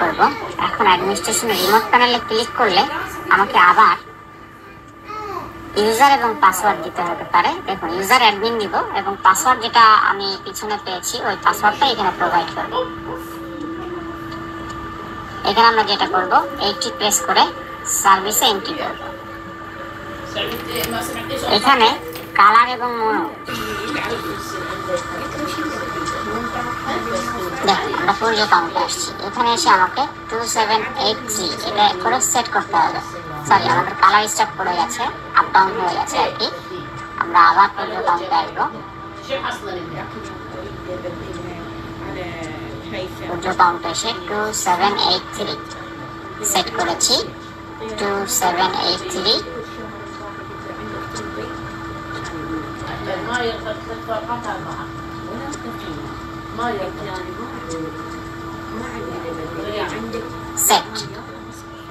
করব। এখন administration remote প্যানেলে ক্লিক করলে আমাকে আবার ইউজার এবং পাসওয়ার্ড দিতে হতে পারে। দেখুন, ইউজার অ্যাডমিন দিব এবং পাসওয়ার্ড যেটা আমি পিছনে পেয়েছি ওই পাসওয়ার্ডটা এখানে প্রোভাইড করব। এখানে আমরা যেটা করব, এইটি প্রেস করে সার্ভিসে এন্ট্রি করব। এখানে কালার এবং মোনো দেখুন, আমরা পূর্য কাউন্টে আসছি। এখানে এসে আমাকে 2783 এটা করে সেট করতে হবে। সরি, আমাদের কালার স্টার্ট করে গেছে, আপ ডাউন হয়ে গেছে আর কি। আমরা আবার পূর্য কাউন্টে আসবো। পূর্য কাউন্টে এসে 2783 সেট করেছি। 2783 সেট।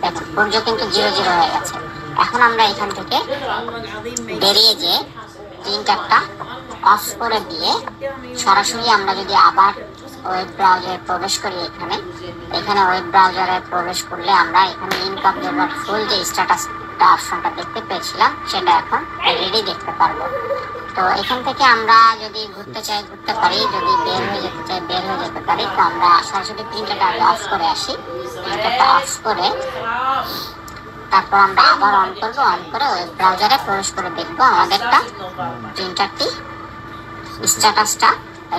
দেখুন, পূর্য কিন্তু 00 হয়ে গেছে। এখন আমরা এখান থেকে বেরিয়ে যে প্রিন্টারটা অফ করে দিয়ে সরাসরি আমরা যদি আবার ওয়েব ব্রাউজারে প্রবেশ করি, এখানে ওয়েব ব্রাউজারে প্রবেশ করলে আমরা এখানে ইনকমপ্লিট ফুল যে স্ট্যাটাসটা অপশনটা দেখতে পেয়েছিলাম সেটা এখন রেডি দেখতে পারবো। তো এখান থেকে আমরা যদি ঘুরতে চাই ঘুরতে পারি, যদি বের হয়ে যেতে চাই বের হয়ে যেতে পারি। তো আমরা সরাসরি প্রিন্টারটা আগে অফ করে আসি। প্রিন্টারটা অফ করে তারপর আমরা আবার অন করবো। অন করে ওয়েব ব্রাউজারে প্রবেশ করে দেখবো আমাদেরটা প্রিন্টারটি স্ট্যাটাসটা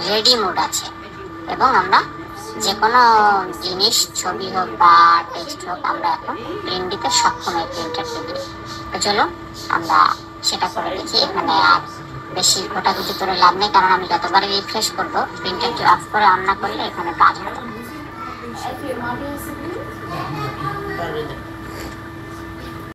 রেডি মোড আছে এবং আমরা যে কোনো জিনিস, ছবি হোক বা টেক্সট হোক, আমরা এখন প্রিন্ট দিতে সক্ষম এই প্রিন্টারটি দিয়ে। তো চলো আমরা সেটা করে দেখি। এখানে আর বেশি ঘোটাঘুটি করে লাভ নেই, কারণ আমি যতবারই রিফ্রেশ করবো প্রিন্টারটি অফ করে অন না করলে এখানে কাজ হবে।